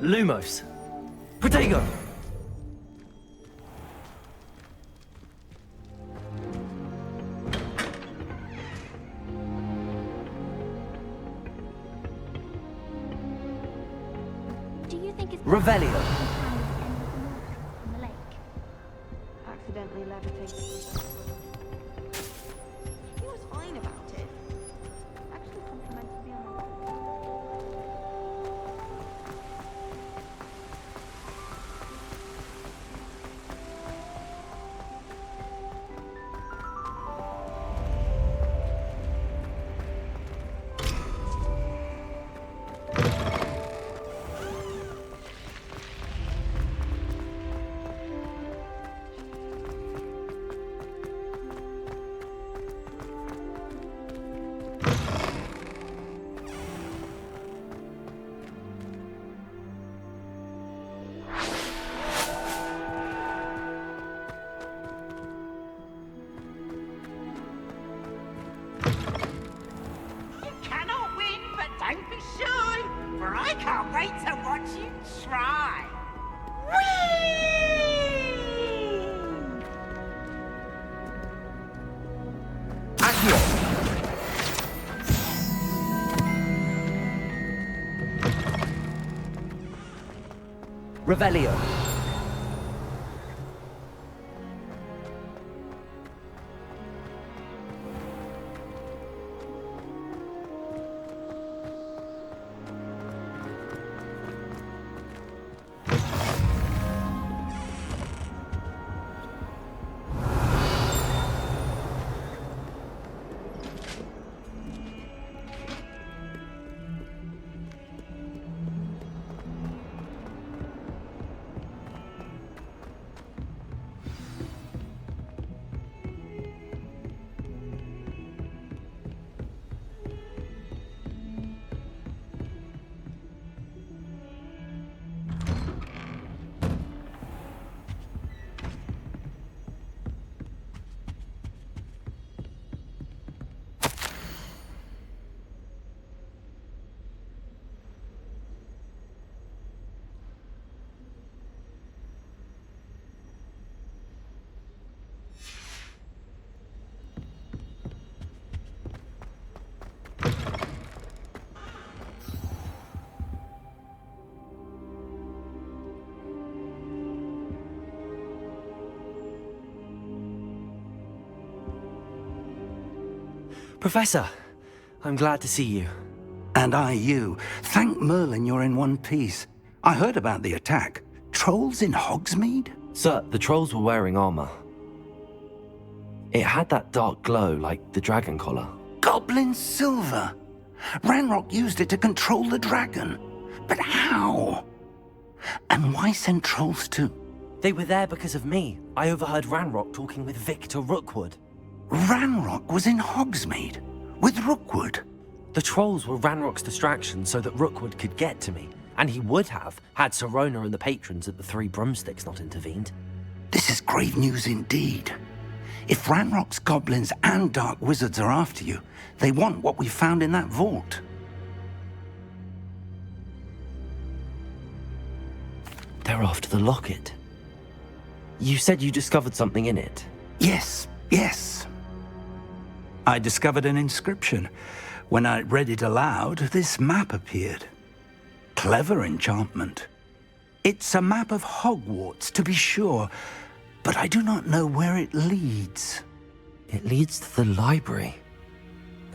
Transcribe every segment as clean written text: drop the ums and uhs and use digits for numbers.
Lumos. Protego. Do you think it's Revelio. on the lake? Accidentally levitated. He was fine about it. Actually complimented me on it. Cannot win, but don't be shy, for I can't wait to watch you try. Accio. Revelio. Professor, I'm glad to see you. And I you. Thank Merlin you're in one piece. I heard about the attack. Trolls in Hogsmeade? Sir, the trolls were wearing armor. It had that dark glow like the dragon collar. Goblin silver! Ranrock used it to control the dragon. But how? And why send trolls to... They were there because of me. I overheard Ranrock talking with Victor Rookwood. Ranrock was in Hogsmeade? With Rookwood? The trolls were Ranrock's distraction so that Rookwood could get to me. And he would have, had Sirona and the patrons at the Three Broomsticks not intervened. This is grave news indeed. If Ranrock's goblins and dark wizards are after you, they want what we found in that vault. They're after the locket. You said you discovered something in it. Yes, yes. I discovered an inscription. When I read it aloud, this map appeared. Clever enchantment. It's a map of Hogwarts, to be sure, but I do not know where it leads. It leads to the library.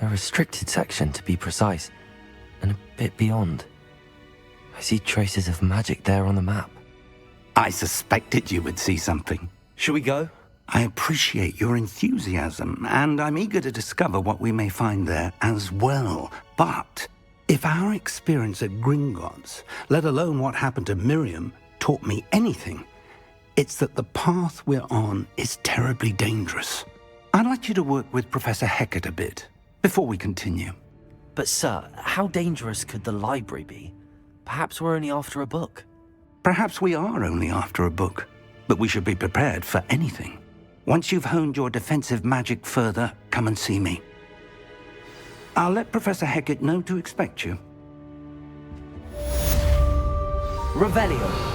A restricted section, to be precise, and a bit beyond. I see traces of magic there on the map. I suspected you would see something. Shall we go? I appreciate your enthusiasm, and I'm eager to discover what we may find there as well. But if our experience at Gringotts, let alone what happened to Miriam, taught me anything, it's that the path we're on is terribly dangerous. I'd like you to work with Professor Hecat a bit, before we continue. But sir, how dangerous could the library be? Perhaps we're only after a book. Perhaps we are only after a book, but we should be prepared for anything. Once you've honed your defensive magic further, come and see me. I'll let Professor Hecat know to expect you. Revelio.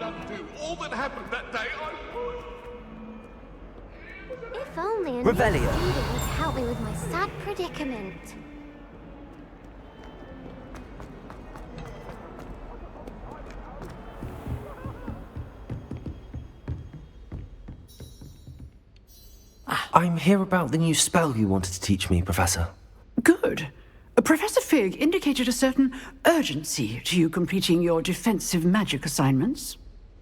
Undo all that happened that day, I would. If only a Revelio. new student would help me with my sad predicament. I'm here about the new spell you wanted to teach me, Professor. Good. Professor Fig indicated a certain urgency to you completing your defensive magic assignments.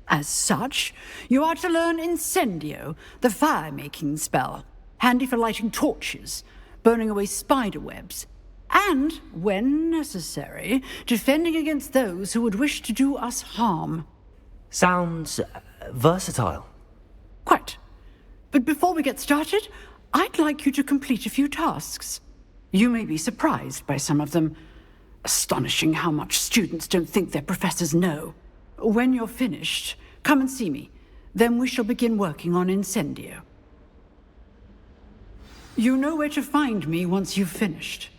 As such, you are to learn Incendio, the fire-making spell, handy for lighting torches, burning away spider webs, and, when necessary, defending against those who would wish to do us harm. Sounds versatile. Quite. But before we get started, I'd like you to complete a few tasks. You may be surprised by some of them. Astonishing how much students don't think their professors know. When you're finished, come and see me. Then we shall begin working on Incendio. You know where to find me once you've finished.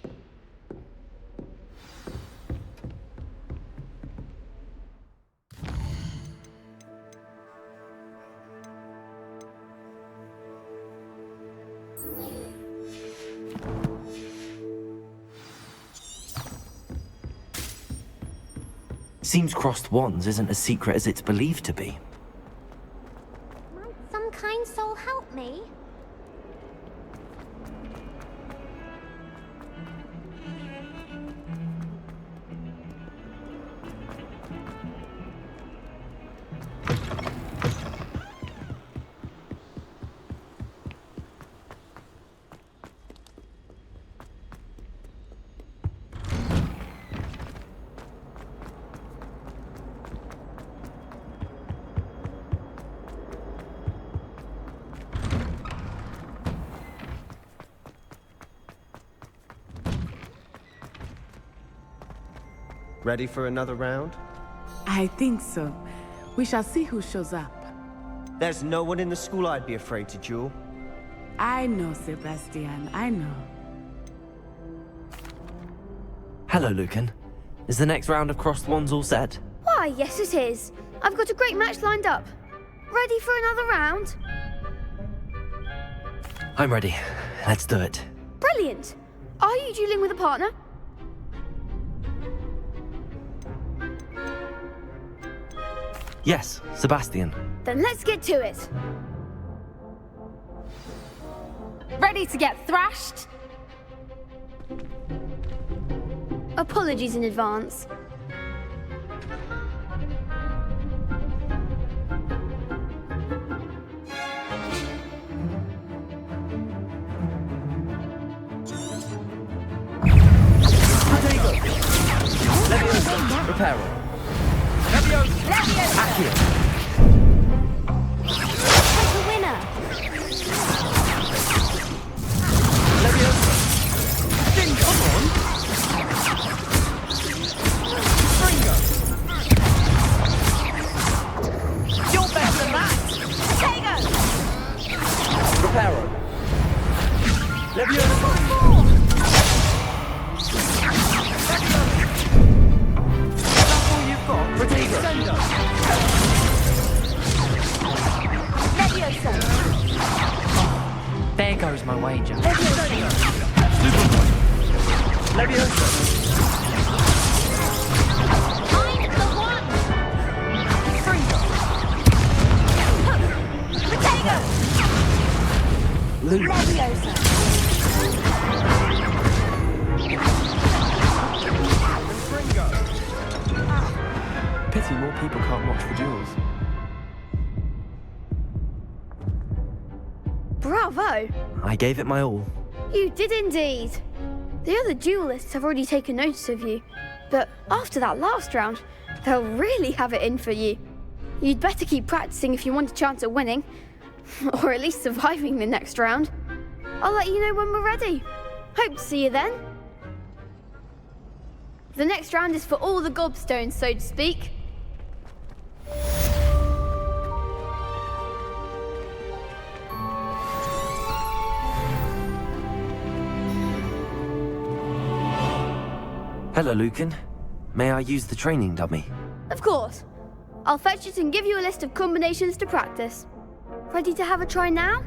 Seems crossed wands isn't as secret as it's believed to be. Might some kind soul help me? Ready for another round? I think so. We shall see who shows up. There's no one in the school I'd be afraid to duel. I know, Sebastian, I know. Hello, Lucan. Is the next round of crossed wands all set? Why, yes it is. I've got a great match lined up. Ready for another round? I'm ready. Let's do it. Brilliant. Are you dueling with a partner? Yes, Sebastian. Then let's get to it. Ready to get thrashed? Apologies in advance. Reparo. Take a winner! Come on! You're better than that! Reparo. There goes my wager. Leviosa! Leviosa! I'm the one! Potato! Luke! Leviosa! Pity more people can't watch the duels. Bravo! I gave it my all. You did indeed. The other duelists have already taken notice of you, but after that last round, they'll really have it in for you. You'd better keep practicing if you want a chance at winning, or at least surviving the next round. I'll let you know when we're ready. Hope to see you then. The next round is for all the gobstones, so to speak. Hello, Lucan. May I use the training dummy? Of course. I'll fetch it and give you a list of combinations to practice. Ready to have a try now?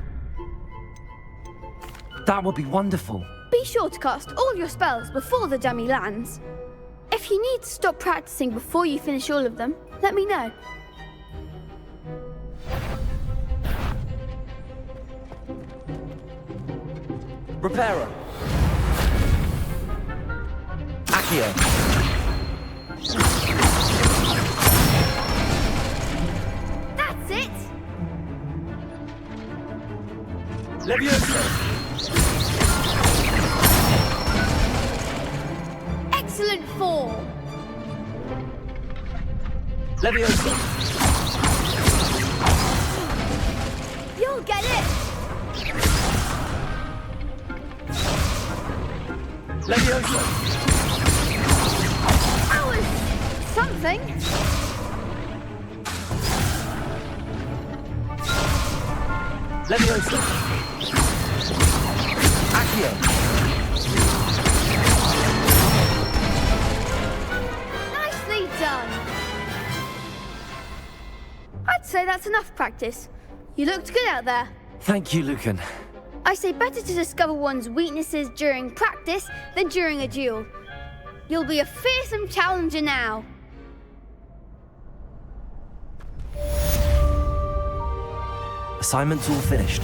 That would be wonderful. Be sure to cast all your spells before the dummy lands. If you need to stop practicing before you finish all of them, let me know. Reparo. Accio. That's it! Leviosa. Excellent form! Leviosa. You'll get it! Leviosa. That was something. Leviosa. Accio. Nicely done. I'd say that's enough practice. You looked good out there. Thank you, Lucan. I say better to discover one's weaknesses during practice than during a duel. You'll be a fearsome challenger now. Assignment's all finished.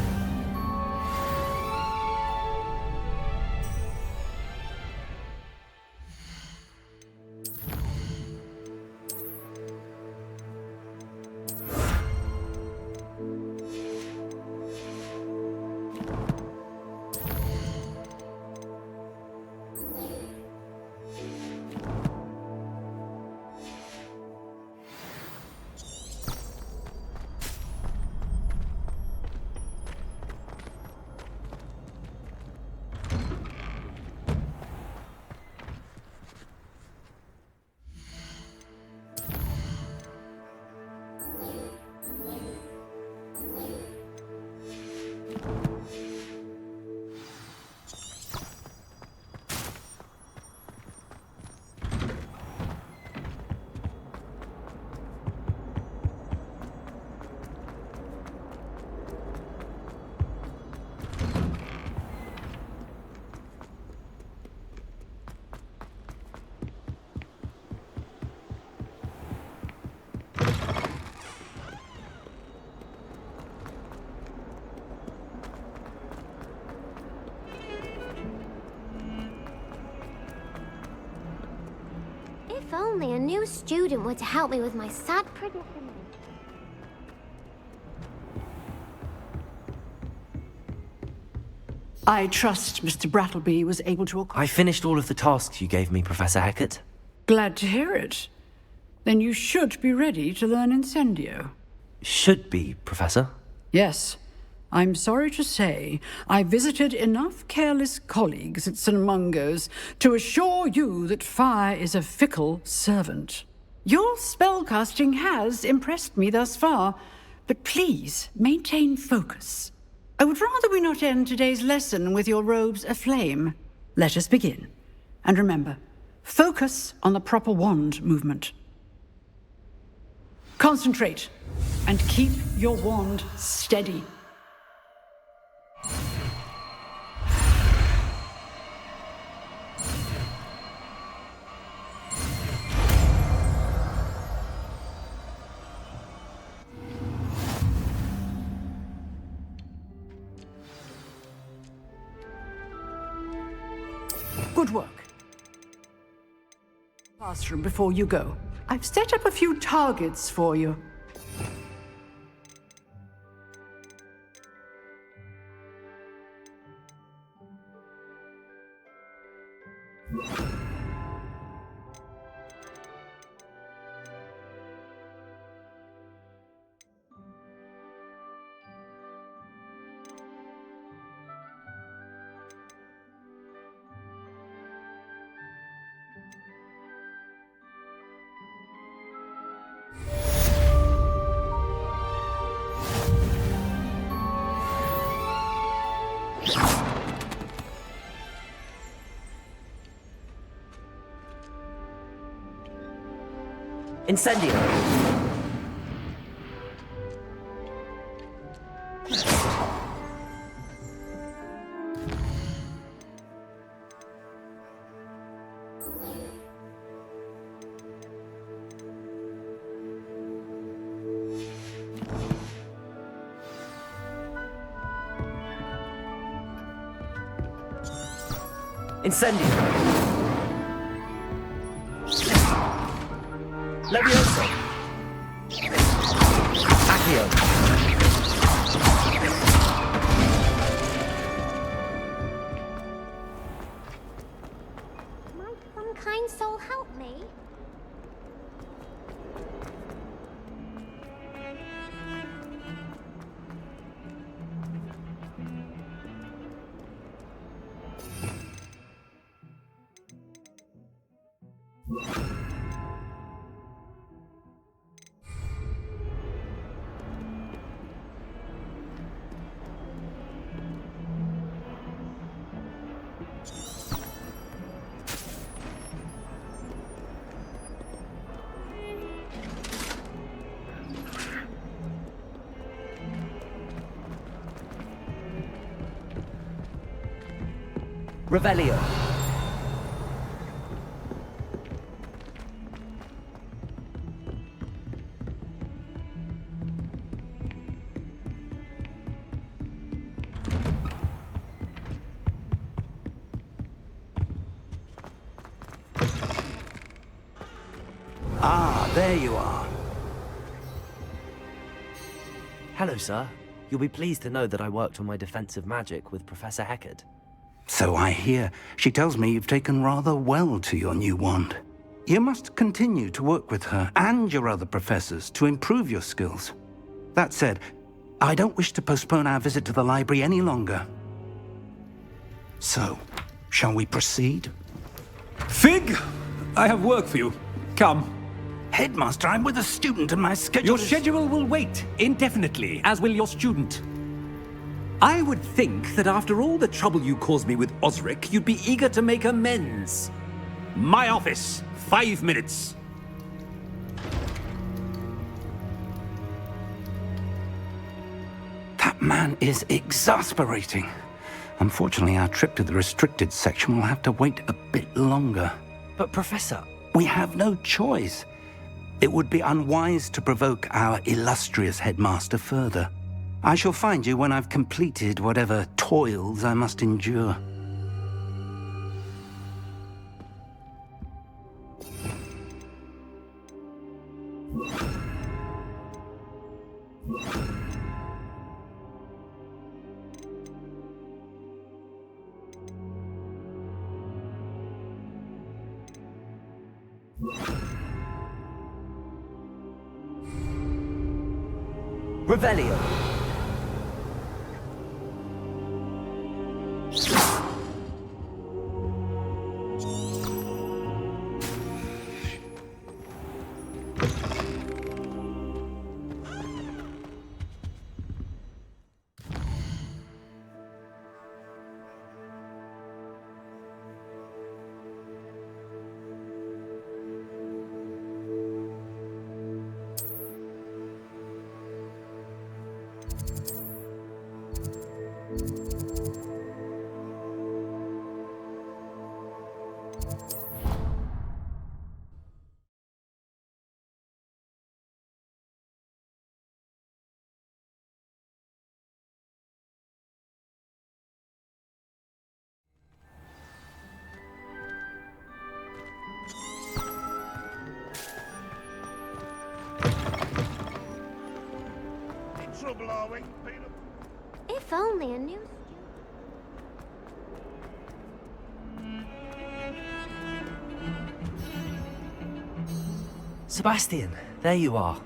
If only a new student were to help me with my sad predicament. I trust Mr. Brattleby was able to... I finished all of the tasks you gave me, Professor Hecat. Glad to hear it. Then you should be ready to learn Incendio. Should be, Professor. Yes. I'm sorry to say, I visited enough careless colleagues at St. Mungo's to assure you that fire is a fickle servant. Your spellcasting has impressed me thus far, but please maintain focus. I would rather we not end today's lesson with your robes aflame. Let us begin. And remember, focus on the proper wand movement. Concentrate, and keep your wand steady. Good work. Classroom before you go. I've set up a few targets for you. Incendio. Incendio. Levioso. Accio. Might some kind soul help me? Revelio. Ah, there you are. Hello, sir. You'll be pleased to know that I worked on my defensive magic with Professor Heckard. So I hear. She tells me you've taken rather well to your new wand. You must continue to work with her and your other professors to improve your skills. That said, I don't wish to postpone our visit to the library any longer. So, shall we proceed? Fig, I have work for you. Come. Headmaster, I'm with a student and my schedule Your schedule will wait indefinitely, as will your student. I would think that after all the trouble you caused me with Osric, you'd be eager to make amends. My office, 5 minutes. That man is exasperating. Unfortunately, our trip to the restricted section will have to wait a bit longer. But, Professor... We have no choice. It would be unwise to provoke our illustrious headmaster further. I shall find you when I've completed whatever toils I must endure. Revelio. whistleblowing, Peter. If only a new... Sebastian, there you are.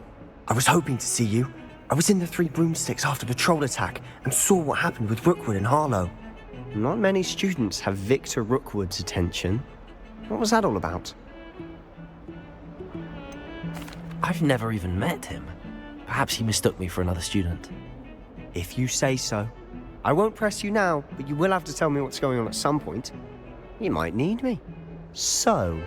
I was hoping to see you. I was in the Three Broomsticks after the troll attack and saw what happened with Rookwood and Harlow. Not many students have Victor Rookwood's attention. What was that all about? I've never even met him. Perhaps he mistook me for another student. If you say so. I won't press you now, but you will have to tell me what's going on at some point. You might need me. So,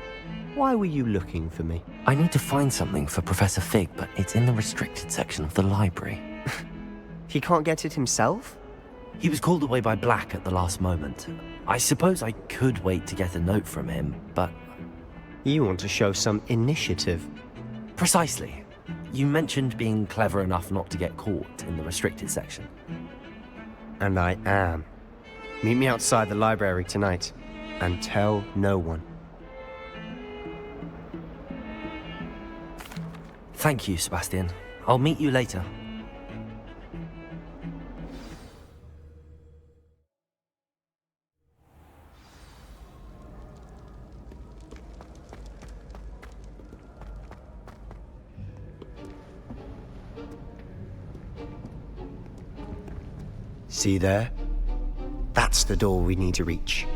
why were you looking for me? I need to find something for Professor Fig, but it's in the restricted section of the library. He can't get it himself? He was called away by Black at the last moment. I suppose I could wait to get a note from him, but... You want to show some initiative. Precisely. You mentioned being clever enough not to get caught in the restricted section. And I am. Meet me outside the library tonight, and tell no one. Thank you, Sebastian. I'll meet you later. See there? That's the door we need to reach.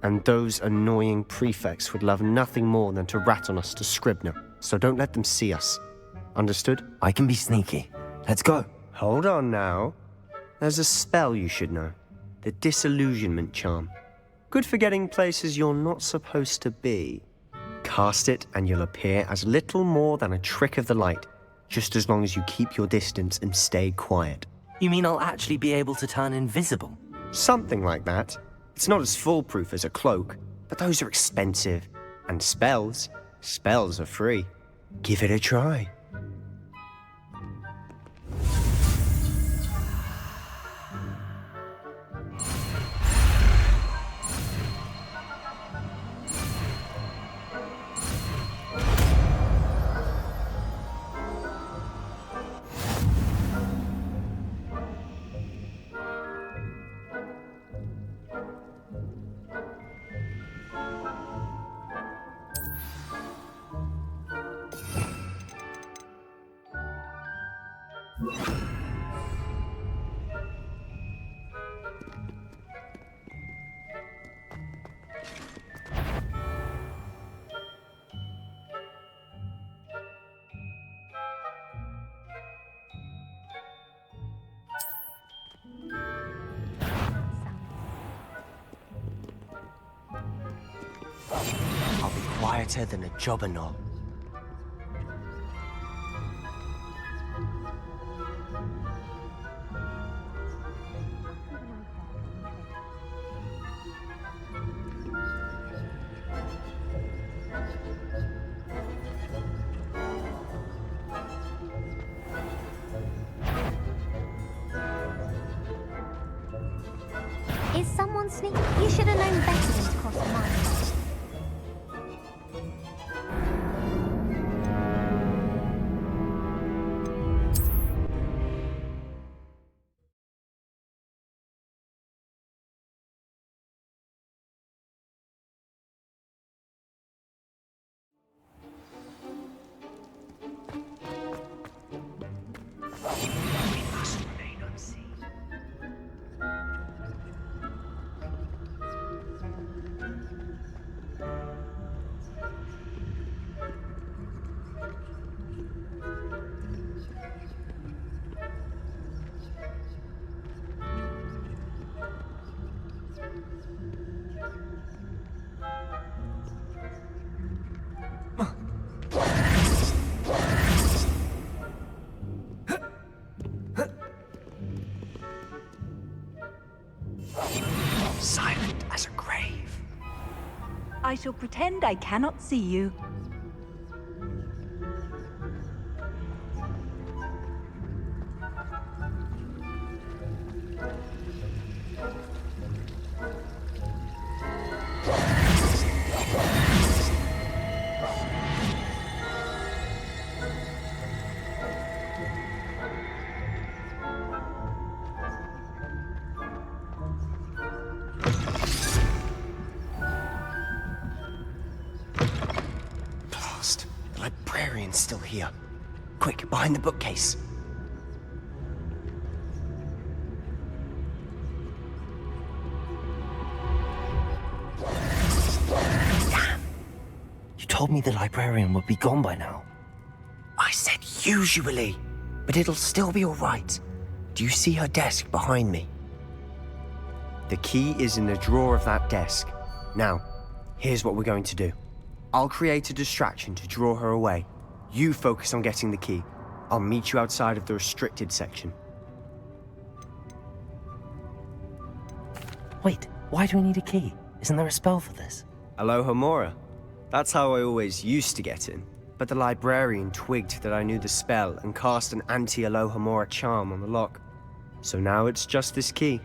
And those annoying prefects would love nothing more than to rat on us to Scribner, so don't let them see us. Understood? I can be sneaky. Let's go. Hold on now. There's a spell you should know. The Disillusionment Charm. Good for getting places you're not supposed to be. Cast it and you'll appear as little more than a trick of the light, just as long as you keep your distance and stay quiet. You mean I'll actually be able to turn invisible? Something like that. It's not as foolproof as a cloak, but those are expensive. And spells are free. Give it a try. I'll be quieter than a jobberknoll. Is someone sneaking? You should have known better than to cross the line. Silent as a grave. I shall pretend I cannot see you. librarian's still here. Quick, behind the bookcase. Damn! You told me the librarian would be gone by now. I said usually, but it'll still be all right. Do you see her desk behind me? The key is in the drawer of that desk. Now, here's what we're going to do. I'll create a distraction to draw her away. You focus on getting the key. I'll meet you outside of the restricted section. Wait, why do we need a key? Isn't there a spell for this? Aloha Mora. That's how I always used to get in. But the librarian twigged that I knew the spell and cast an anti-Aloha Mora charm on the lock. So now it's just this key.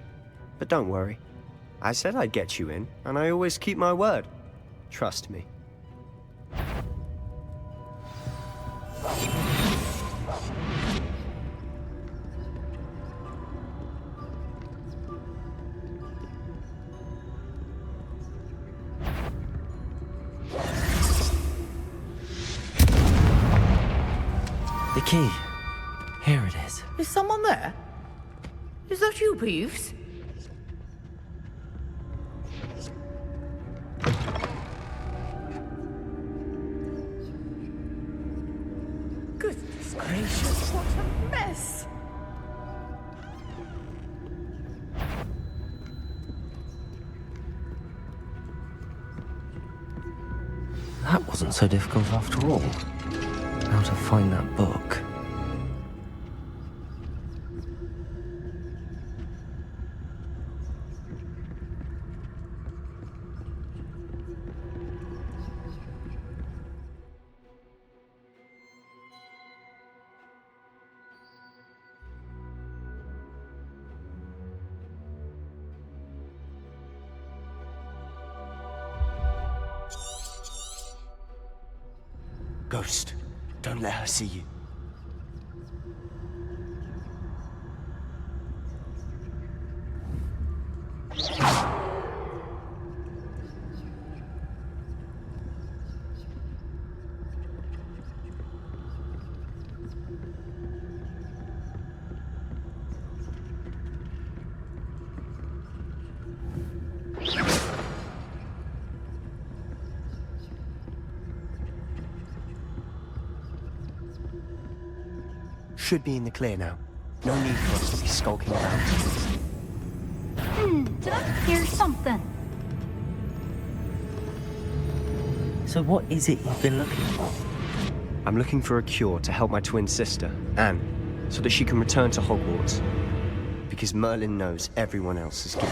But don't worry. I said I'd get you in, and I always keep my word. Trust me. The key. Here it is. Is someone there? Is that you, Peeves? Goodness gracious, what a mess! That wasn't so difficult after all. How to find that book. Ghost, don't let her see you. Should be in the clear now. No need for us to be skulking around. Did I hear something? So what is it you've been looking for? I'm looking for a cure to help my twin sister, Anne, so that she can return to Hogwarts. Because Merlin knows everyone else is given.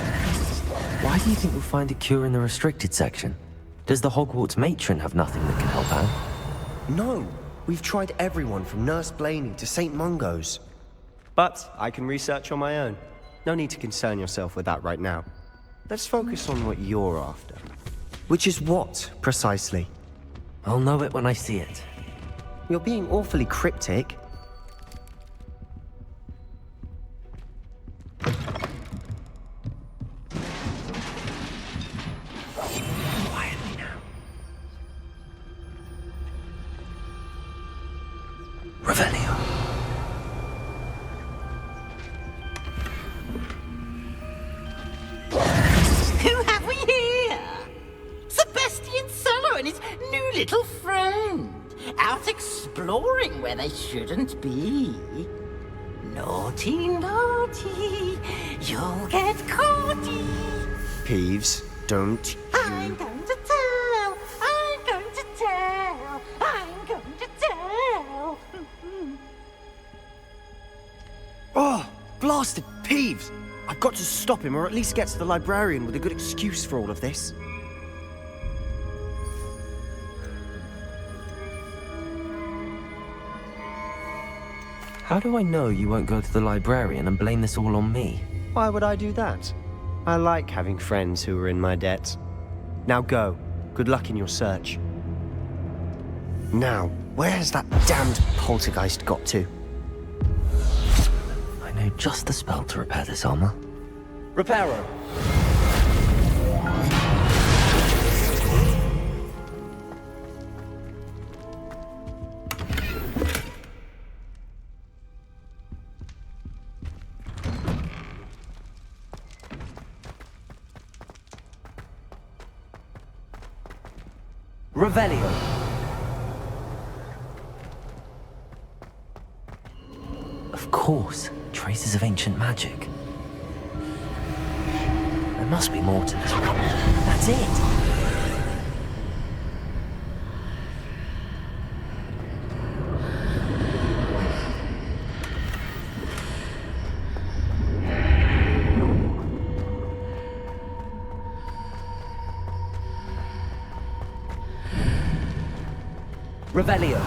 Why do you think we'll find a cure in the restricted section? Does the Hogwarts matron have nothing that can help Anne? No! We've tried everyone from Nurse Blaney to St. Mungo's. But I can research on my own. No need to concern yourself with that right now. Let's focus on what you're after. Which is what, precisely? I'll know it when I see it. You're being awfully cryptic. Quietly now. Revelio. Who have we here? Sebastian Solo and his new little friend. Out exploring where they shouldn't be. Naughty, naughty, you'll get caughty. Peeves, don't I'm going to tell, I'm going to tell, I'm going to tell. Oh, blasted Peeves! I've got to stop him, or at least get to the librarian with a good excuse for all of this. How do I know you won't go to the librarian and blame this all on me? Why would I do that? I like having friends who are in my debt. Now go. Good luck in your search. Now, where has that damned poltergeist got to? I know just the spell to repair this armor. Reparo! Revelio. Of course, traces of ancient magic. There must be more to this one. That's it! Revelio.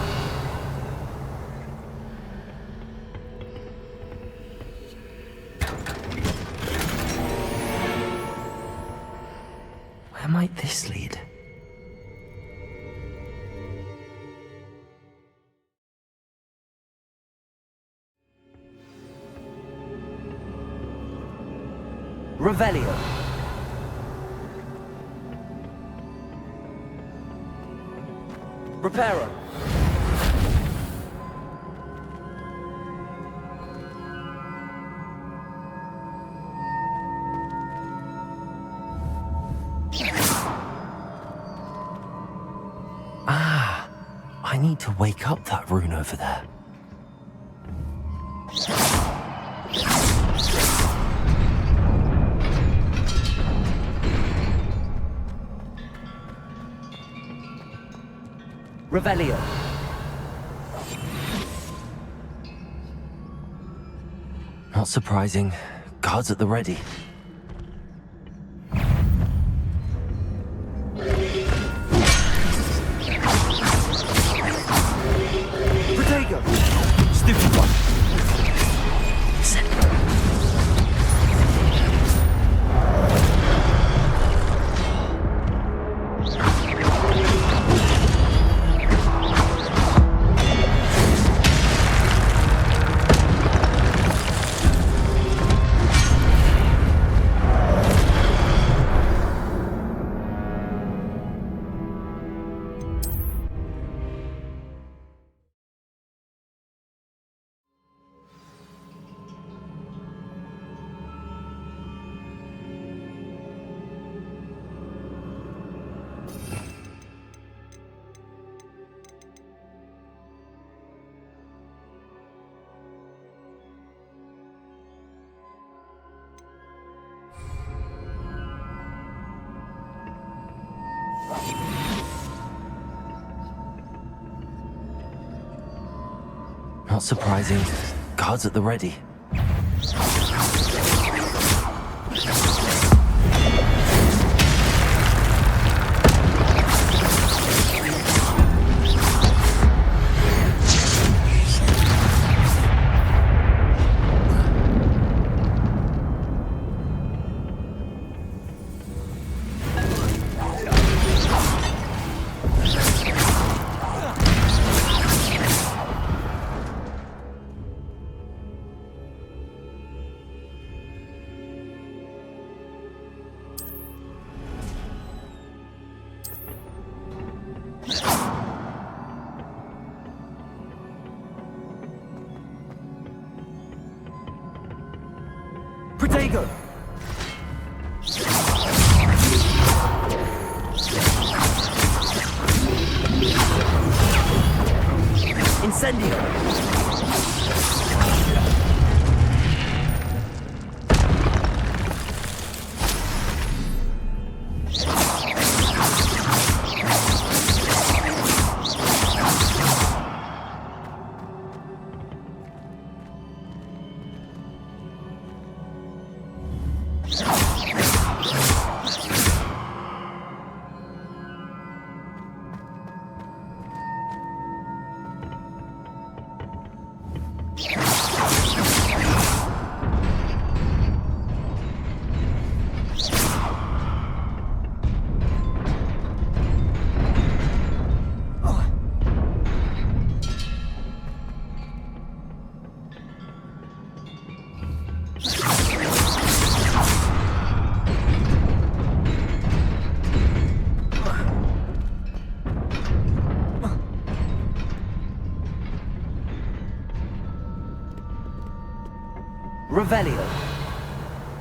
Where might this lead? Revelio. Reparo. I need to wake up that rune over there. Revelio. Not surprising. Guards at the ready. Not surprising. Guards at the ready. Protego! Incendio! Revelio.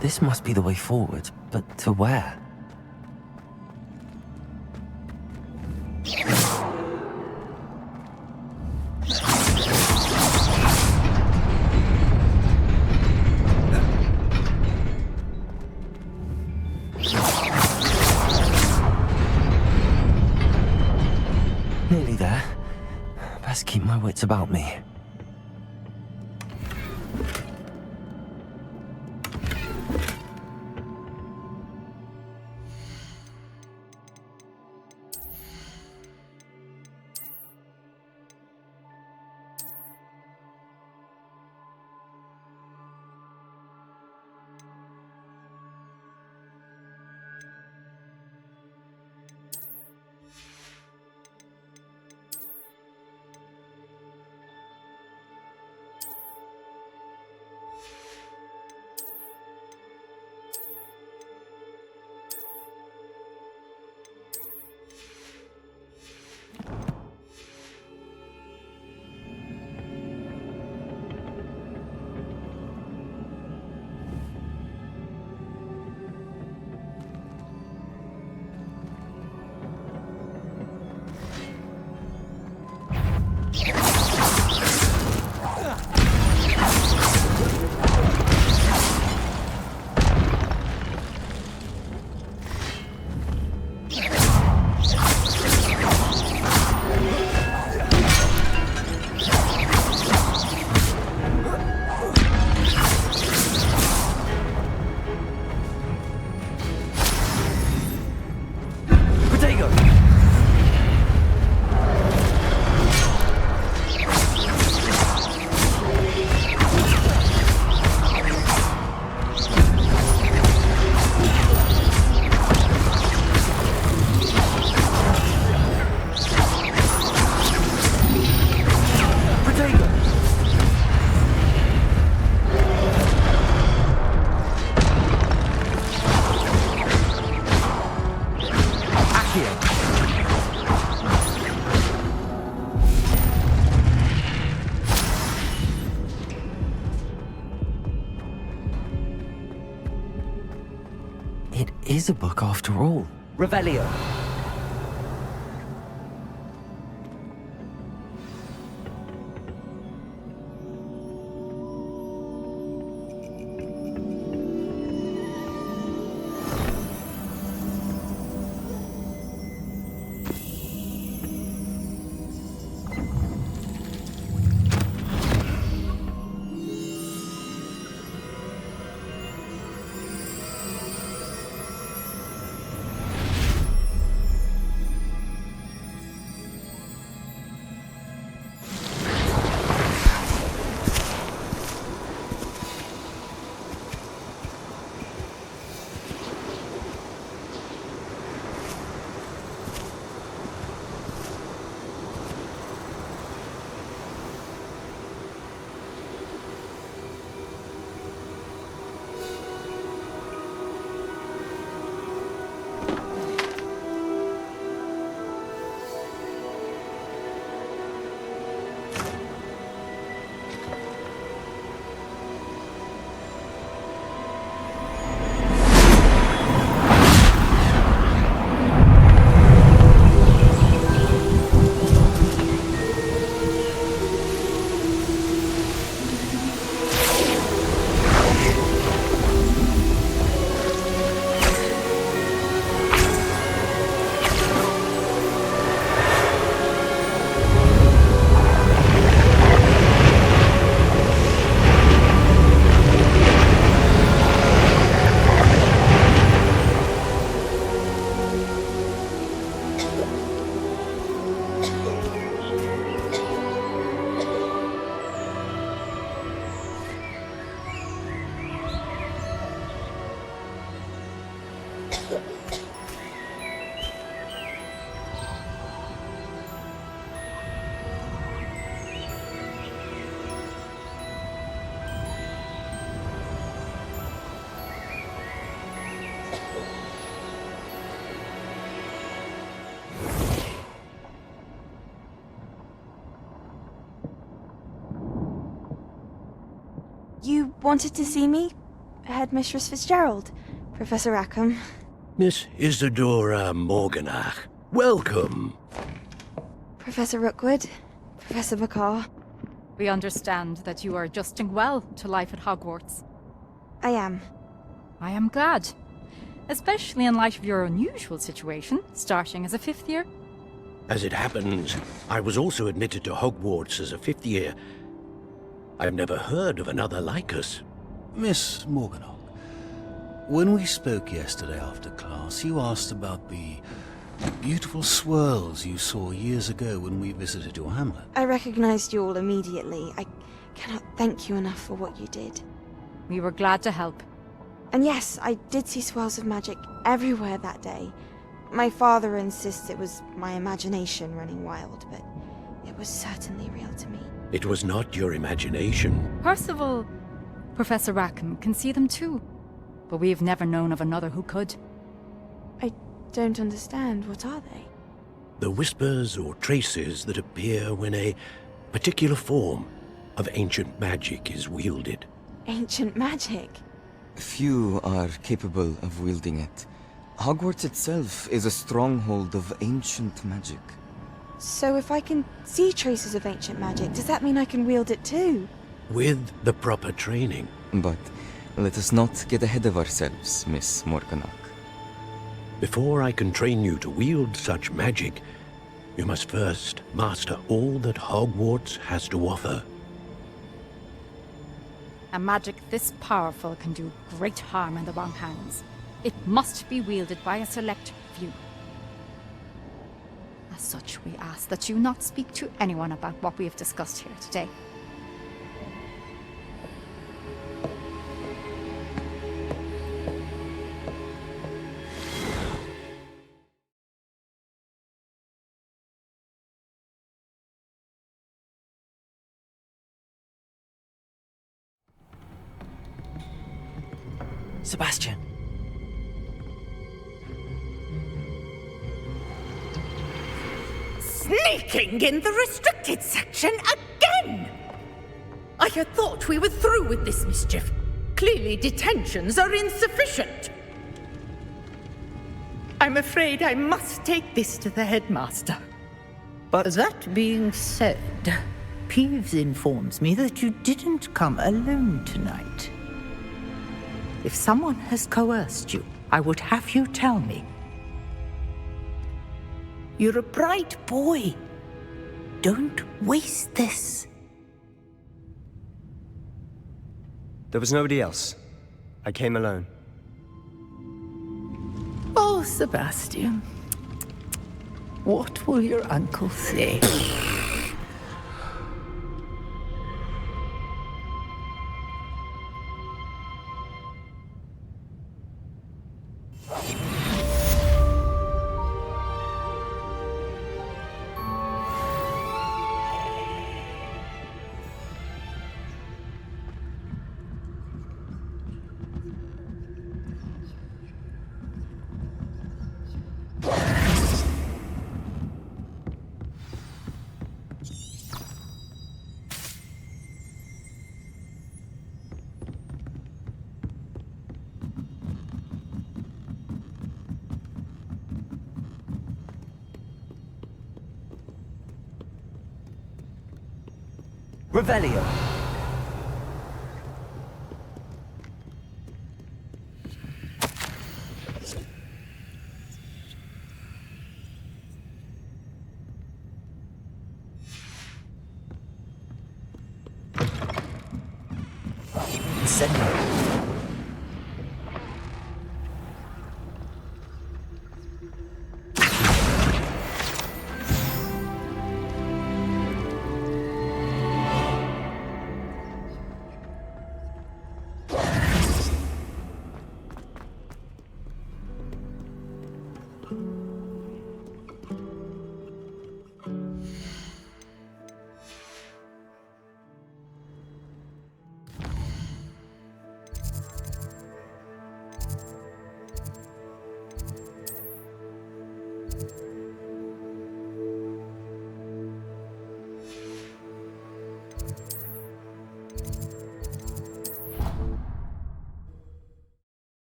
This must be the way forward, but to where? it's about me. It is a book after all. Revelio. You wanted to see me? Headmistress Fitzgerald? Professor Rackham? Miss Isadora Morganach, welcome. Professor Rookwood? Professor Bakar? We understand that you are adjusting well to life at Hogwarts. I am. I am glad. Especially in light of your unusual situation, starting as a 5th year. As it happens, I was also admitted to Hogwarts as a fifth year. I've never heard of another like us. Miss Morganock, when we spoke yesterday after class, you asked about the beautiful swirls you saw years ago when we visited your hamlet. I recognized you all immediately. I cannot thank you enough for what you did. We were glad to help. And yes, I did see swirls of magic everywhere that day. My father insists it was my imagination running wild, but it was certainly real to me. It was not your imagination. Percival, Professor Rackham can see them too. But we've never known of another who could. I don't understand. What are they? The whispers or traces that appear when a particular form of ancient magic is wielded. Ancient magic? Few are capable of wielding it. Hogwarts itself is a stronghold of ancient magic. So if I can see traces of ancient magic, does that mean I can wield it too? With the proper training. But let us not get ahead of ourselves, Miss Morganock. Before I can train you to wield such magic, you must first master all that Hogwarts has to offer. A magic this powerful can do great harm in the wrong hands. It must be wielded by a select few. As such, we ask that you not speak to anyone about what we have discussed here today. Sebastian. Sneaking in the restricted section again! I had thought we were through with this mischief. Clearly detentions are insufficient. I'm afraid I must take this to the headmaster. But that being said, Peeves informs me that you didn't come alone tonight. If someone has coerced you, I would have you tell me. You're a bright boy. Don't waste this. There was nobody else. I came alone. Oh, Sebastian. What will your uncle say? Revelio. Incendio.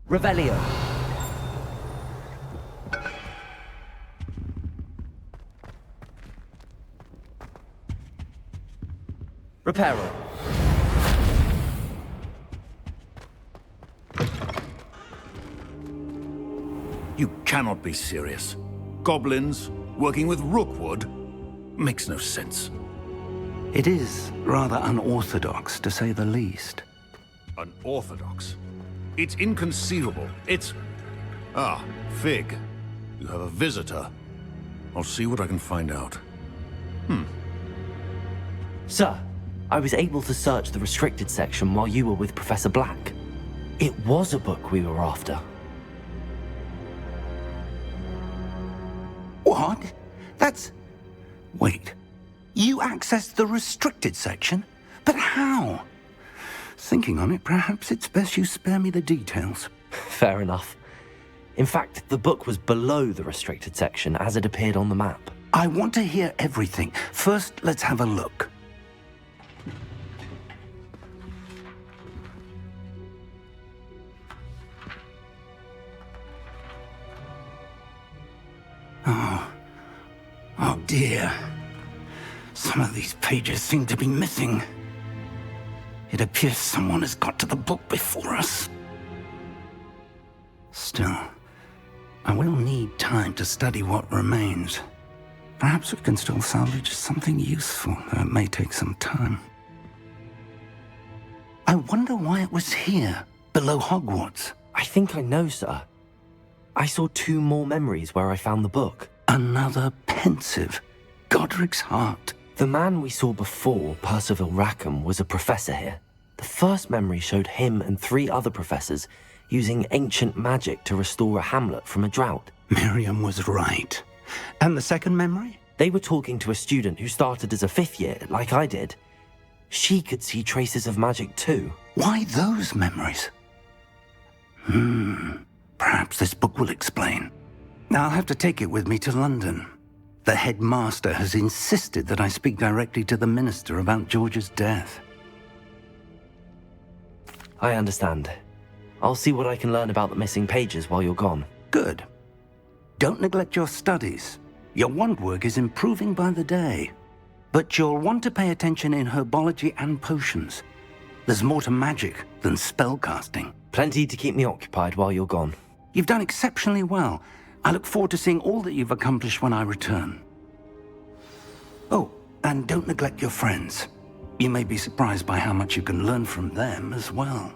Revelio. Reparo. You cannot be serious. Goblins working with Rookwood makes no sense. It is rather unorthodox, to say the least. Unorthodox? It's inconceivable. It's... Ah, Fig. You have a visitor. I'll see what I can find out. Sir, I was able to search the restricted section while you were with Professor Black. It was a book we were after. What? That's... Wait. You accessed the restricted section? But how? Thinking on it, perhaps it's best you spare me the details. Fair enough. In fact, the book was below the restricted section as it appeared on the map. I want to hear everything. First, let's have a look. Oh dear. Some of these pages seem to be missing. It appears someone has got to the book before us. Still, I will need time to study what remains. Perhaps we can still salvage something useful, though it may take some time. I wonder why it was here, below Hogwarts. I think I know, sir. I saw 2 more memories where I found the book. Another pensive. Godric's heart. The man we saw before, Percival Rackham, was a professor here. The first memory showed him and 3 other professors using ancient magic to restore a hamlet from a drought. Miriam was right. And the second memory? They were talking to a student who started as a 5th year, like I did. She could see traces of magic too. Why those memories? Perhaps this book will explain. I'll have to take it with me to London. The headmaster has insisted that I speak directly to the minister about George's death. I understand. I'll see what I can learn about the missing pages while you're gone. Good. Don't neglect your studies. Your wand work is improving by the day. But you'll want to pay attention in herbology and potions. There's more to magic than spellcasting. Plenty to keep me occupied while you're gone. You've done exceptionally well. I look forward to seeing all that you've accomplished when I return. Oh, and don't neglect your friends. You may be surprised by how much you can learn from them as well.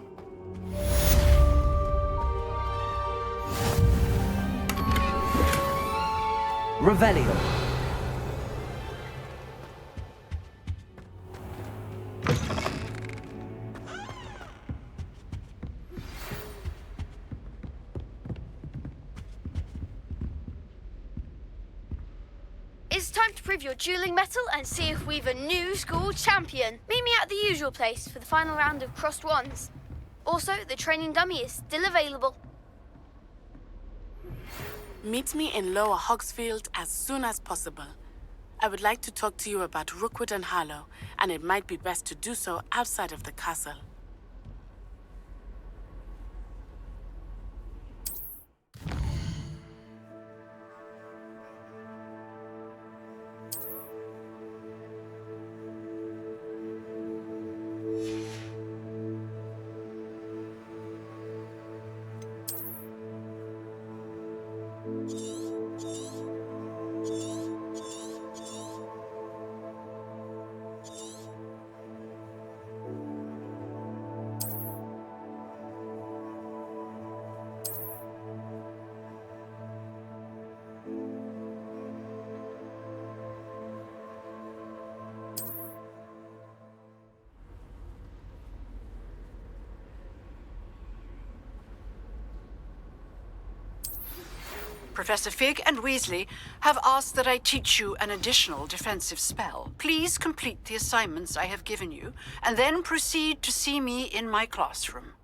Revelio. It's time to prove your dueling mettle and see if we've a new school champion. Meet me at the usual place for the final round of crossed wands. Also, the training dummy is still available. Meet me in Lower Hogsfield as soon as possible. I would like to talk to you about Rookwood and Harlow, and it might be best to do so outside of the castle. Professor Fig and Weasley have asked that I teach you an additional defensive spell. Please complete the assignments I have given you, and then proceed to see me in my classroom.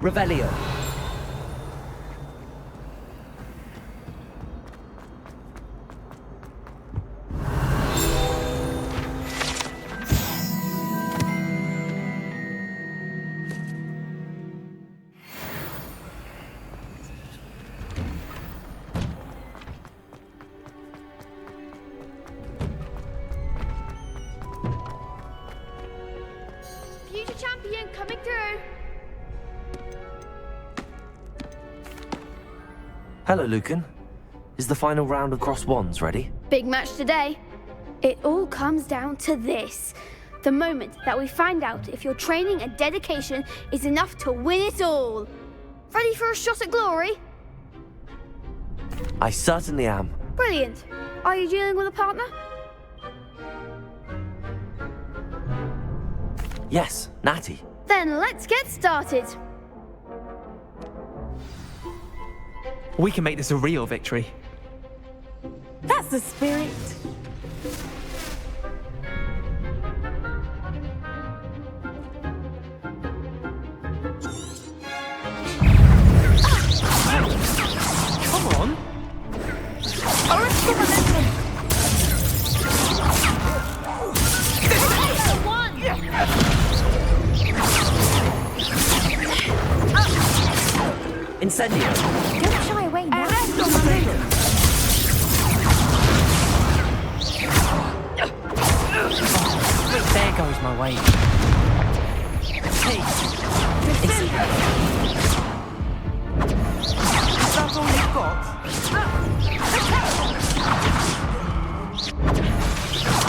Revelio. Future champion coming through. Hello, Lucan. Is the final round of Cross Wands ready? Big match today. It all comes down to this. The moment that we find out if your training and dedication is enough to win it all. Ready for a shot at glory? I certainly am. Brilliant. Are you dealing with a partner? Yes, Natty. Then let's get started. We can make this a real victory. That's the spirit. Come on. Incendio. Don't shy away now. There goes my way. Hey. Is that all you've got?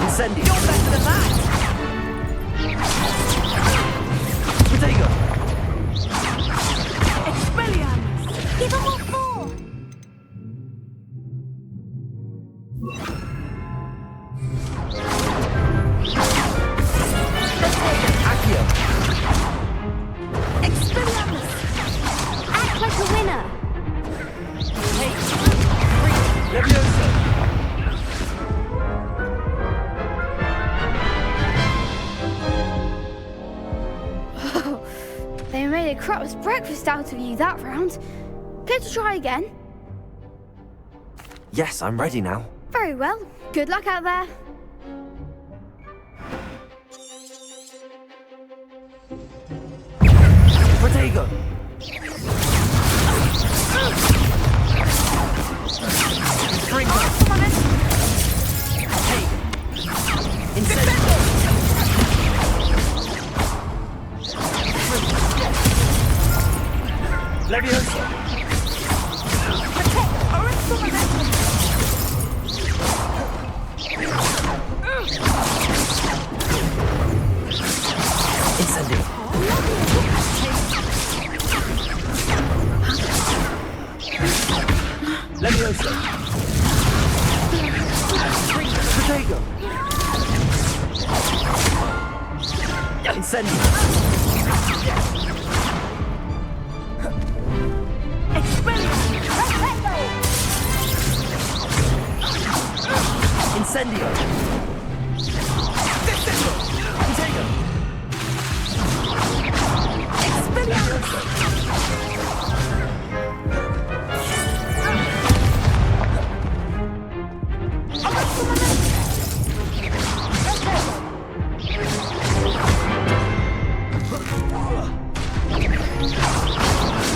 Incendio. You're better than that. Protego. Expelliarmus! Give them all four! Accio. Expelliarmus! Act like a winner! Leviosa. They made a crap's breakfast out of you that round. Care to try again? Yes, I'm ready now. Very well. Good luck out there. Protego. Hey. Incendio. Leviosa. Incendio. Leviosa. Protego. Incendio. Incendio. Protego.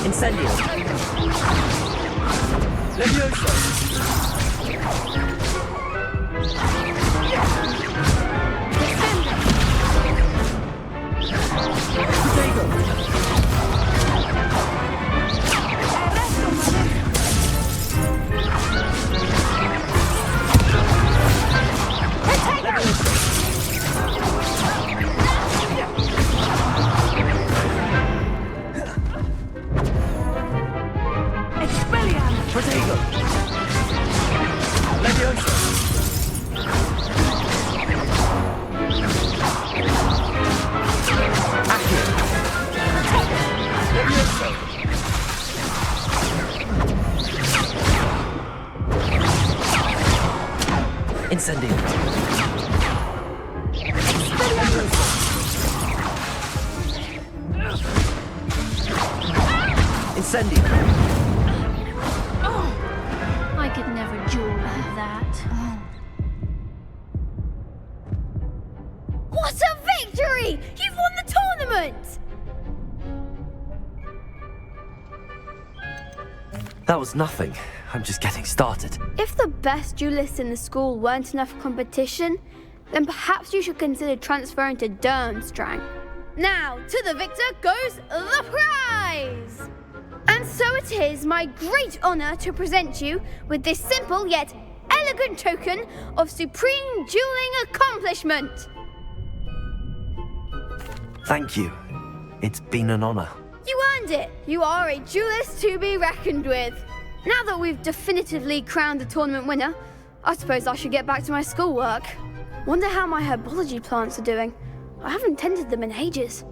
Incendio. Leviosa. Protego. Protego. Leviosa. Accio. Leviosa. Incendio. Incendio! I could never duel like that. What a victory! You've won the tournament! That was nothing. I'm just getting started. If the best duelists in the school weren't enough competition, then perhaps you should consider transferring to Durmstrang. Now, to the victor goes the prize! And so it is my great honor to present you with this simple yet elegant token of supreme dueling accomplishment. Thank you. It's been an honor. You earned it. You are a duelist to be reckoned with. Now that we've definitively crowned the tournament winner, I suppose I should get back to my schoolwork. Wonder how my herbology plants are doing. I haven't tended them in ages.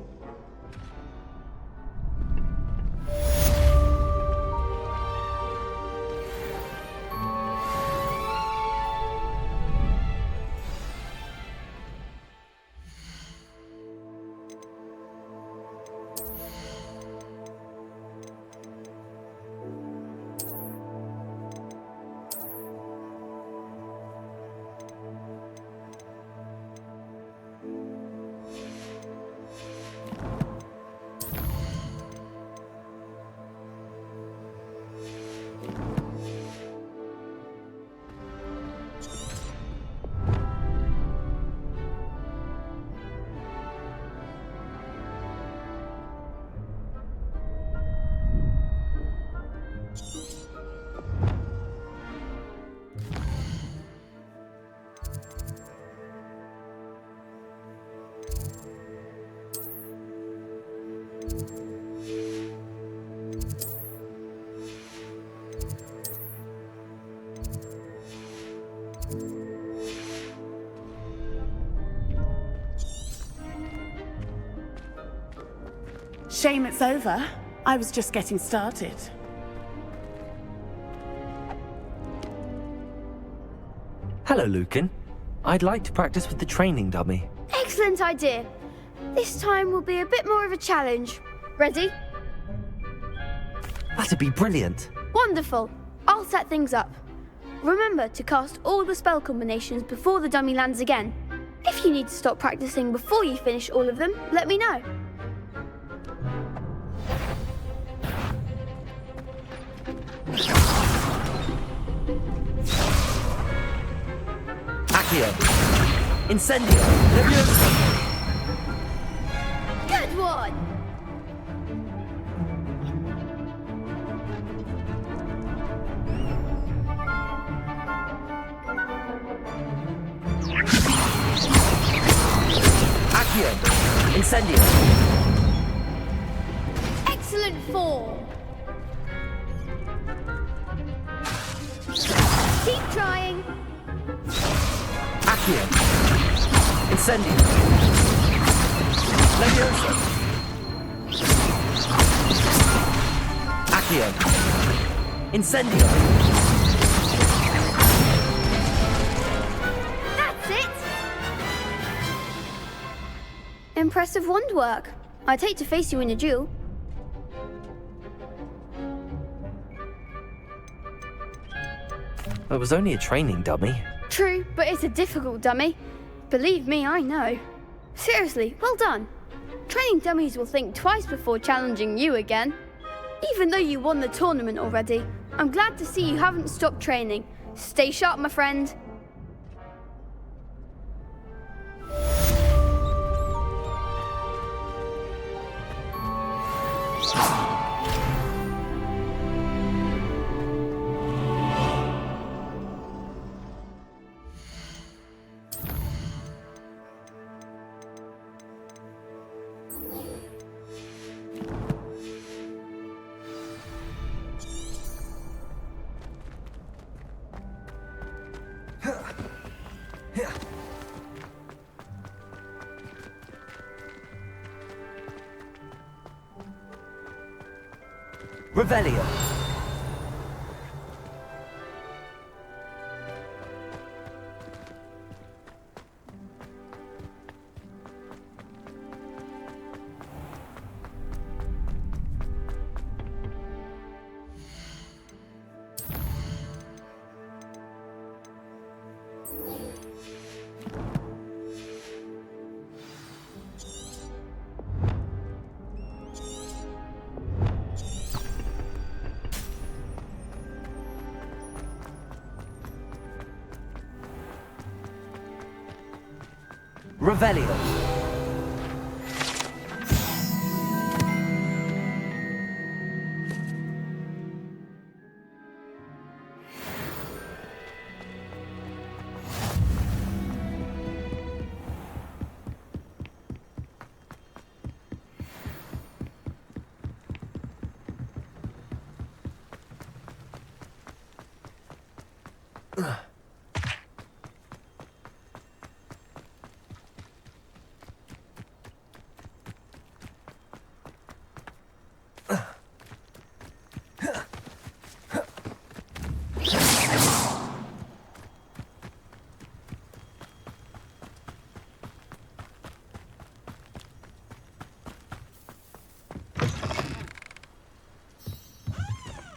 Shame it's over. I was just getting started. Hello, Lucan. I'd like to practice with the training dummy. Excellent idea. This time will be a bit more of a challenge. Ready? That'd be brilliant. Wonderful. I'll set things up. Remember to cast all the spell combinations before the dummy lands again. If you need to stop practicing before you finish all of them, let me know. Accio! Incendio! Leviosa! Good one! Accio! Incendio! Excellent form! Keep trying! Accio! Incendio! Leviosa! Accio! Incendio! That's it! Impressive wand work. I'd hate to face you in a duel. It was only a training dummy. True, but it's a difficult dummy. Believe me, I know. Seriously, well done. Training dummies will think twice before challenging you again. Even though you won the tournament already, I'm glad to see you haven't stopped training. Stay sharp, my friend. Revelio! Revelio.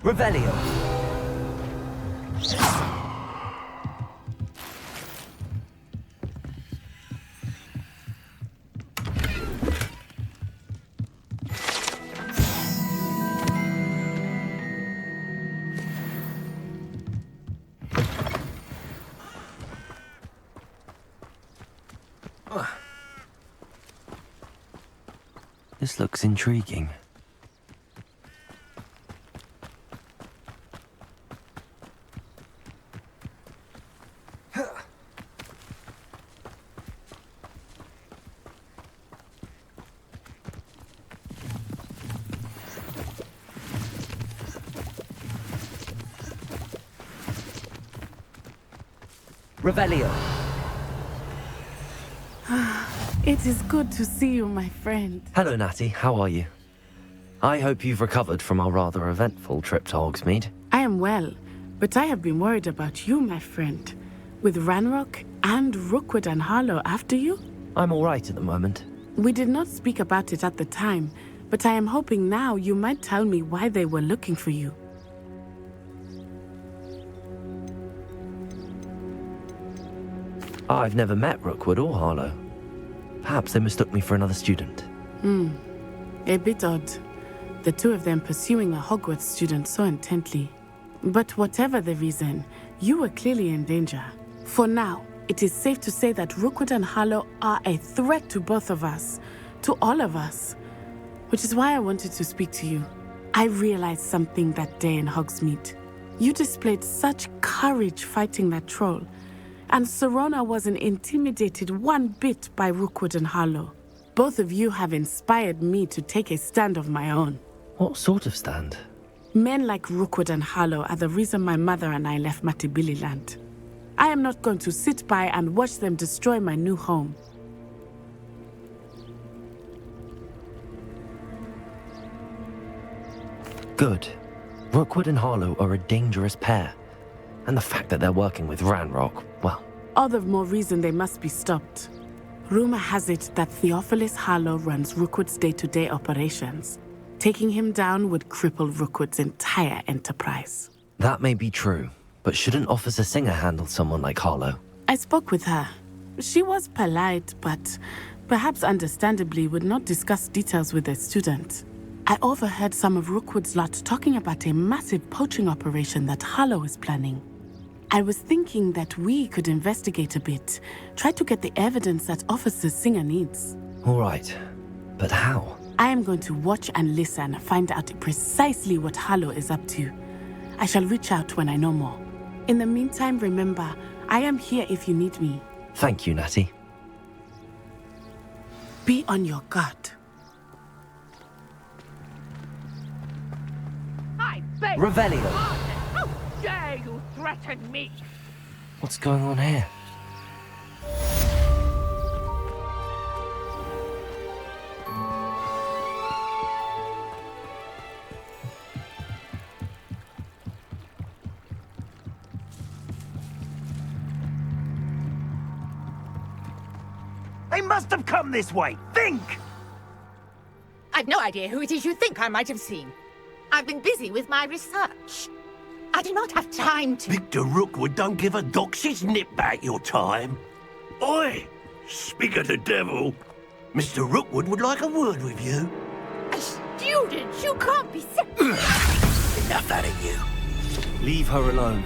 Revelio. This looks intriguing. Revelio. It is good to see you, my friend. Hello, Natty. How are you? I hope you've recovered from our rather eventful trip to Hogsmeade. I am well, but I have been worried about you, my friend. With Ranrock and Rookwood and Harlow after you? I'm all right at the moment. We did not speak about it at the time, but I am hoping now you might tell me why they were looking for you. I've never met Rookwood or Harlow. Perhaps they mistook me for another student. A bit odd. The two of them pursuing a Hogwarts student so intently. But whatever the reason, you were clearly in danger. For now, it is safe to say that Rookwood and Harlow are a threat to both of us, to all of us. Which is why I wanted to speak to you. I realized something that day in Hogsmeade. You displayed such courage fighting that troll. And Serona wasn't intimidated one bit by Rookwood and Harlow. Both of you have inspired me to take a stand of my own. What sort of stand? Men like Rookwood and Harlow are the reason my mother and I left Matibili land. I am not going to sit by and watch them destroy my new home. Good. Rookwood and Harlow are a dangerous pair. And the fact that they're working with Ranrock, well... All the more reason they must be stopped. Rumor has it that Theophilus Harlow runs Rookwood's day-to-day operations. Taking him down would cripple Rookwood's entire enterprise. That may be true, but shouldn't Officer Singer handle someone like Harlow? I spoke with her. She was polite, but perhaps understandably would not discuss details with a student. I overheard some of Rookwood's lot talking about a massive poaching operation that Harlow is planning. I was thinking that we could investigate a bit, try to get the evidence that Officer Singer needs. All right, but how? I am going to watch and listen, find out precisely what Harlow is up to. I shall reach out when I know more. In the meantime, remember, I am here if you need me. Thank you, Natty. Be on your guard. I beg Revelio. How dare you threaten me? What's going on here? They must have come this way. Think! I've no idea who it is you think I might have seen. I've been busy with my research. I do not have time to... Victor Rookwood don't give a dox's nip back your time. Oi! Speak of the devil. Mr. Rookwood would like a word with you. A student? You can't be... Enough out of you. Leave her alone.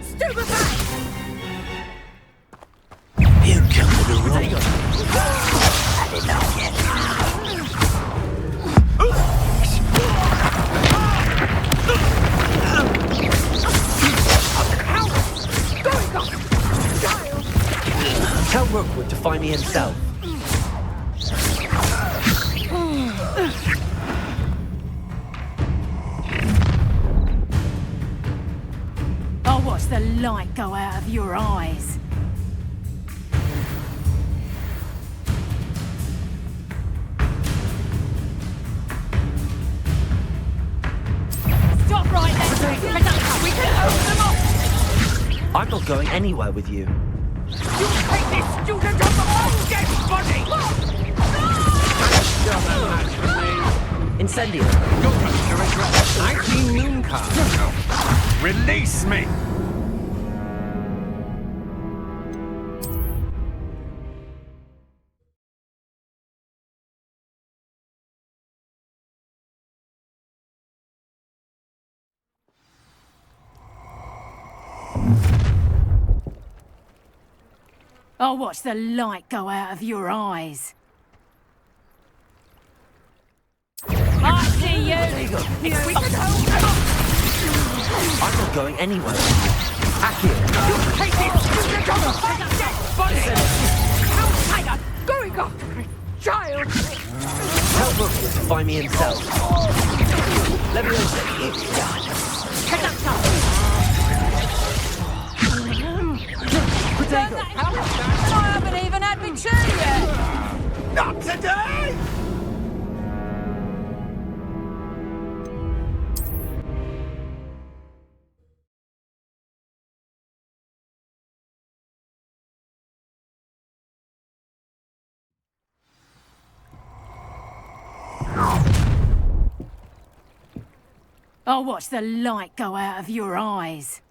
Stupefy! You come to the right. Tell Rookwood to find me himself. I'll watch the light go out of your eyes. Stop right there! We can hold them off! I'm not going anywhere with you. You take this student off the most dead body! Incendio. You're going to regret. I've seen Mooncard. Release me! I'll watch the light go out of your eyes. I see you! We can hold them off! I'm not going anywhere. Akio. You take this student off the most dead body! Outsider! Going after a child! Tell Rookwood to find me himself. I haven't even had me turn yet! Not today! I'll watch the light go out of your eyes.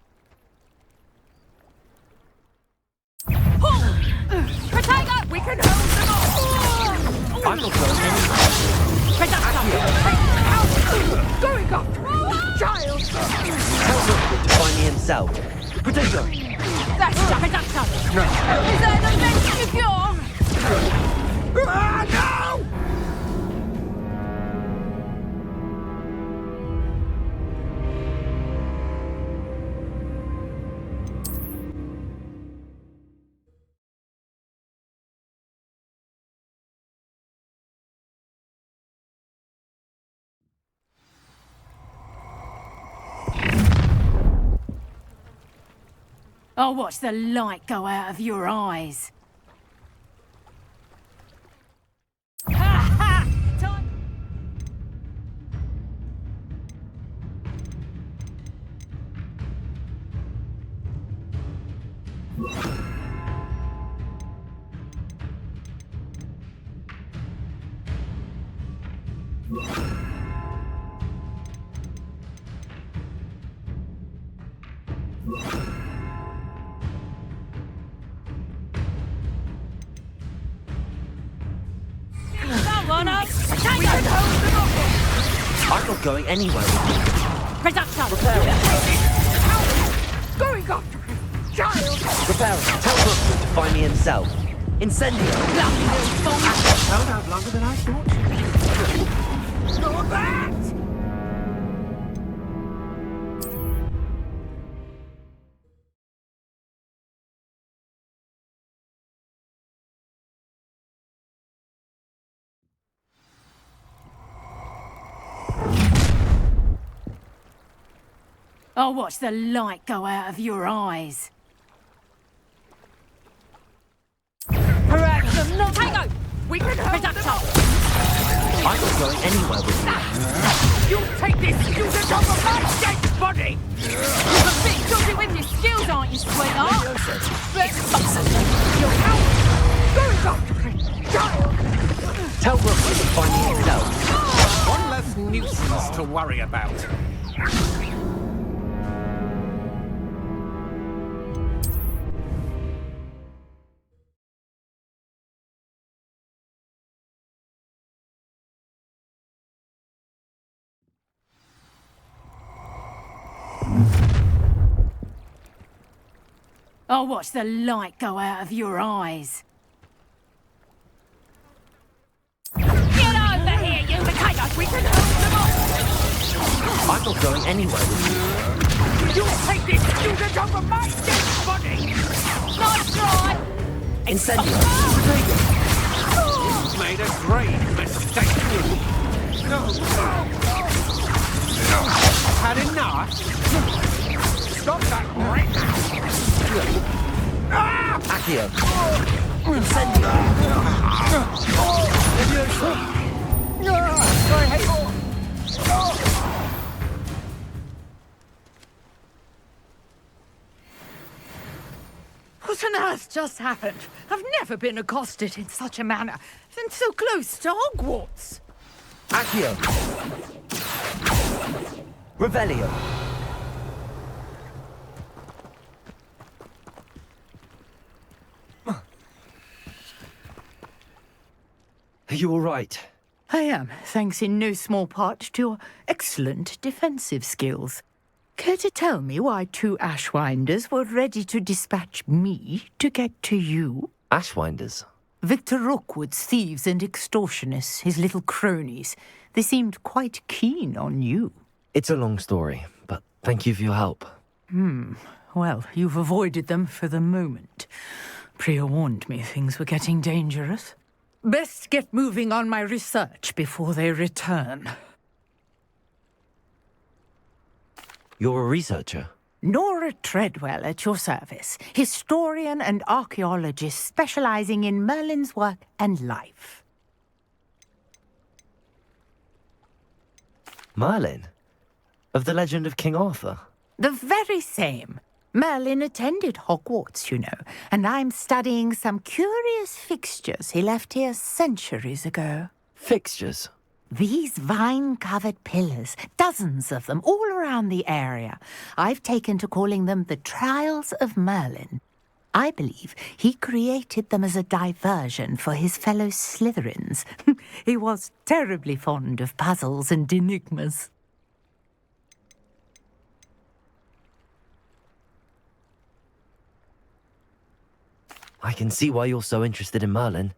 Protego! We can hold them off! I'm not going anywhere. Going after a child! Tell Rookwood to find me himself. Protego. That's Protego! No! Is that the best you've got? Ah, no! I'll watch the light go out of your eyes. Ha ha! Time. Someone up! I'm not going anywhere. Production! Going after a child! Repairing. Tell Rookwood to find me himself. Incendio. Held out longer than I thought. Not that! I'll watch the light go out of your eyes. Perhaps I'm not. Hang on! We can hold them off! I'm not going anywhere with you. You'll take this student off of my dead body! You're a bit dodgy with your skills, aren't you, sweetheart? You're out! Going after a child! Tell Rookwood to find me himself. One less nuisance to worry about. I'll watch the light go out of your eyes. Get over here, you potatoes! We can hold them off! I'm not going anywhere with you. You'll take this student off of my dead body! Nice try! Incendio! You've made a grave mistake. Had enough? Stop that right now! Accio! Incendio! What on earth just happened? I've never been accosted in such a manner, and so close to Hogwarts. Accio! Revelio! Are you all right? I am, thanks in no small part to your excellent defensive skills. Care to tell me why 2 Ashwinders were ready to dispatch me to get to you? Ashwinders? Victor Rookwood's thieves and extortionists, his little cronies. They seemed quite keen on you. It's a long story, but thank you for your help. Well, you've avoided them for the moment. Priya warned me things were getting dangerous. Best get moving on my research before they return. You're a researcher? Nora Treadwell at your service, historian and archaeologist specializing in Merlin's work and life. Merlin? Of the legend of King Arthur? The very same. Merlin attended Hogwarts, you know, and I'm studying some curious fixtures he left here centuries ago. Fixtures? These vine-covered pillars, dozens of them, all around the area. I've taken to calling them the Trials of Merlin. I believe he created them as a diversion for his fellow Slytherins. He was terribly fond of puzzles and enigmas. I can see why you're so interested in Merlin.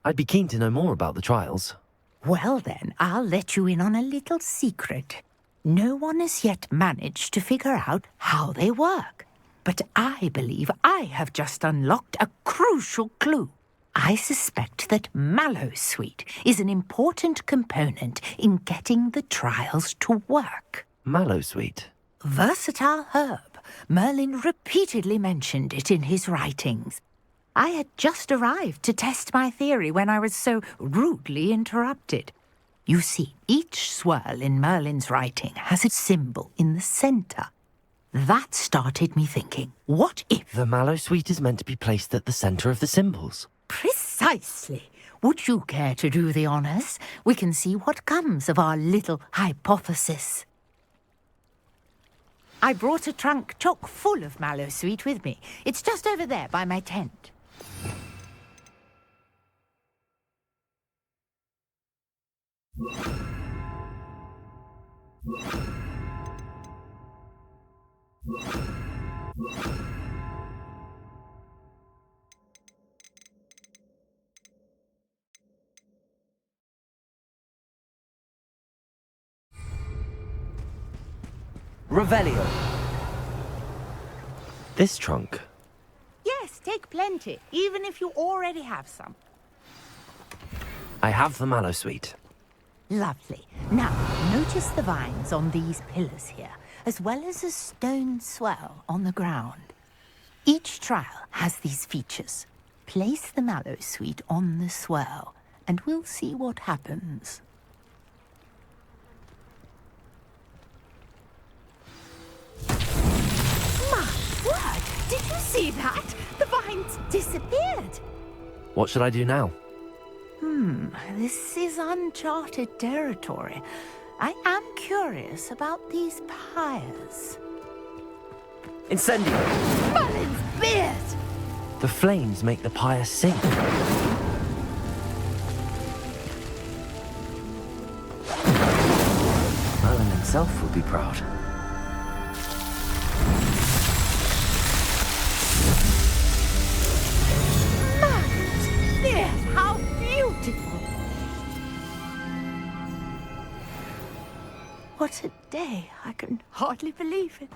I'd be keen to know more about the trials. Well then, I'll let you in on a little secret. No one has yet managed to figure out how they work. But I believe I have just unlocked a crucial clue. I suspect that Mallowsweet is an important component in getting the trials to work. Mallowsweet? Versatile herb. Merlin repeatedly mentioned it in his writings. I had just arrived to test my theory when I was so rudely interrupted. You see, each swirl in Merlin's writing has a symbol in the center. That started me thinking, what if... The Mallowsweet is meant to be placed at the center of the symbols. Precisely. Would you care to do the honors? We can see what comes of our little hypothesis. I brought a trunk chock full of Mallowsweet with me. It's just over there by my tent. Revelio. This trunk? Yes, take plenty, even if you already have some. I have the Mallowsweet. Lovely. Now, notice the vines on these pillars here, as well as a stone swell on the ground. Each trial has these features. Place the Mallowsweet on the swell, and we'll see what happens. My word! Did you see that? The vines disappeared. What should I do now? This is uncharted territory. I am curious about these pyres. Incendio! Merlin's beard! The flames make the pyre sing. Merlin himself would be proud. Merlin's beard! How beautiful! What a day! I can hardly believe it.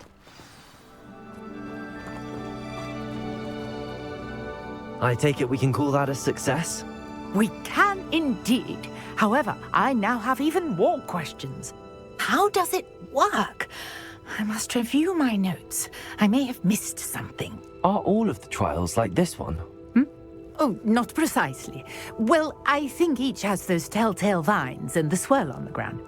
I take it we can call that a success? We can indeed. However, I now have even more questions. How does it work? I must review my notes. I may have missed something. Are all of the trials like this one? Oh, not precisely. Well, I think each has those telltale vines and the swirl on the ground.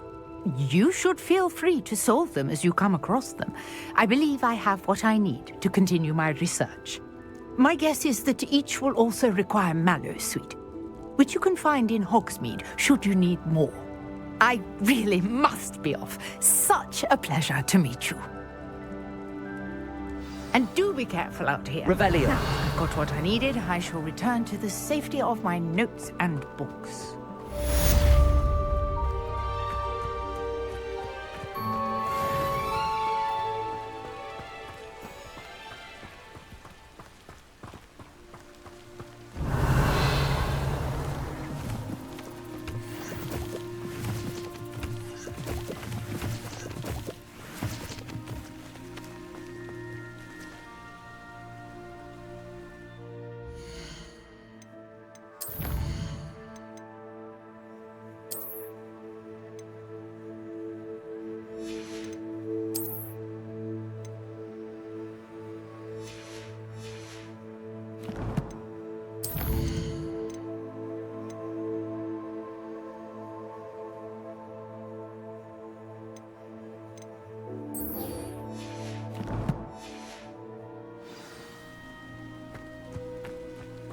You should feel free to solve them as you come across them. I believe I have what I need to continue my research. My guess is that each will also require mallow sweet, which you can find in Hogsmeade should you need more. I really must be off. Such a pleasure to meet you. And do be careful out here. Revelio. Now, I've got what I needed. I shall return to the safety of my notes and books.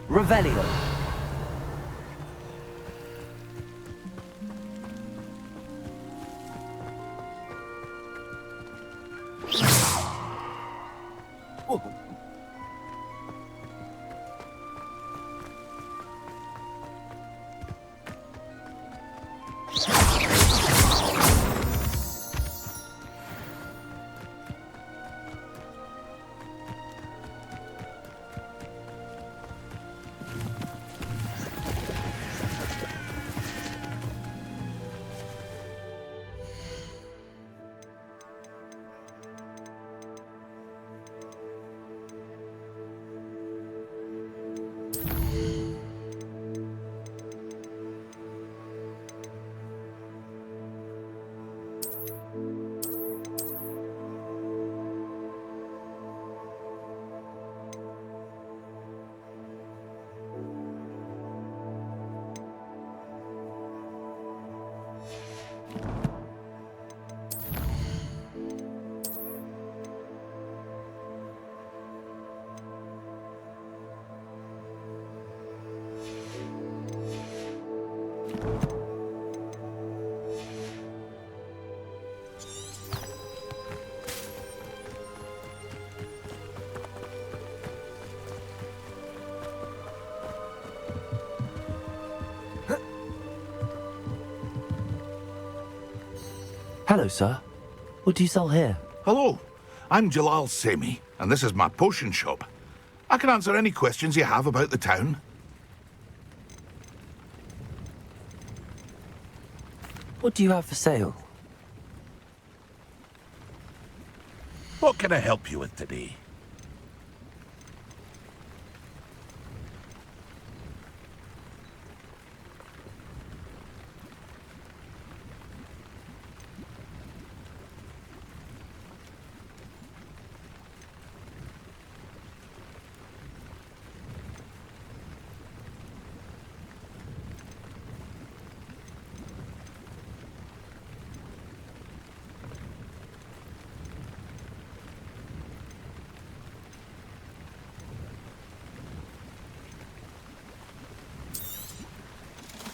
Revelio. Hello, sir. What do you sell here? Hello, I'm Jalal Semi, and this is my potion shop. I can answer any questions you have about the town. What do you have for sale? What can I help you with today?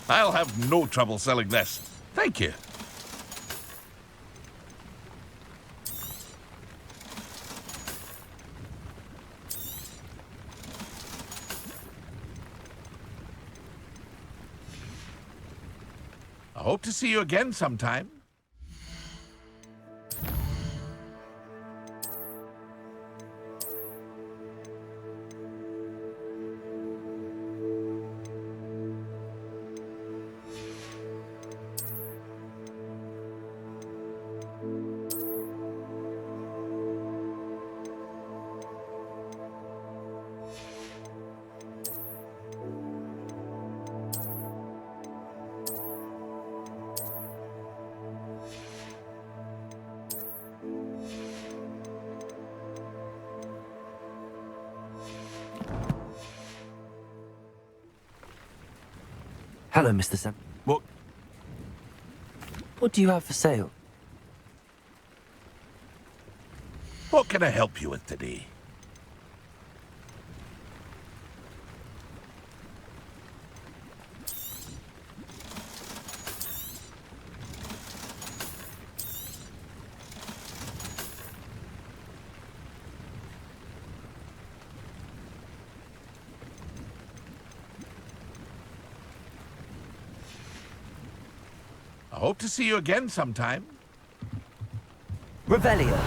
I'll have no trouble selling this. Thank you. I hope to see you again sometime. Hello, Mr. Sam. What? What do you have for sale? What can I help you with today? I hope to see you again sometime. Revelio.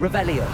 Revelio.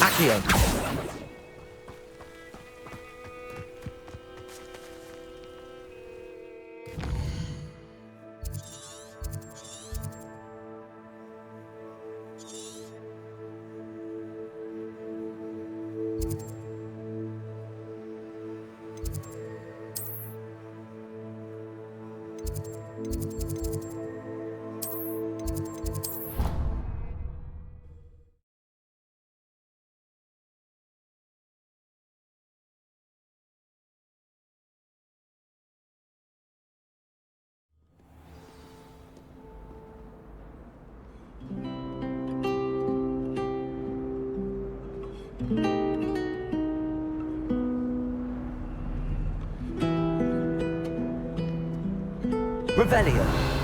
Accio. Revelio.